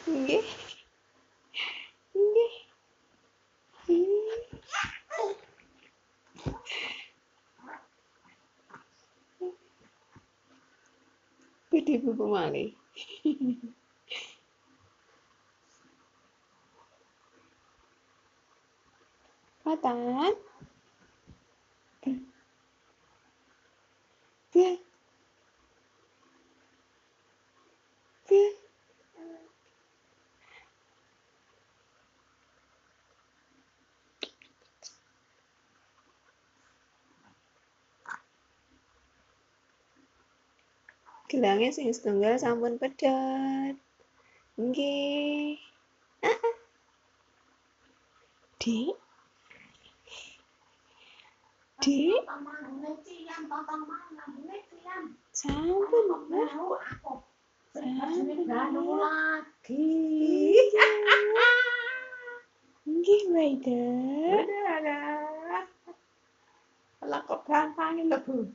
Nggih. Nggih. Gede buku malih. Patan. Beh. Beh. Gelange sing setunggal sampun pedhot. Nggih. Dik. Dik. Sampun, Mbak. Sampun lagi. Nggih, Mbak Ida. Udah. Lah kok gampang lho, Bu.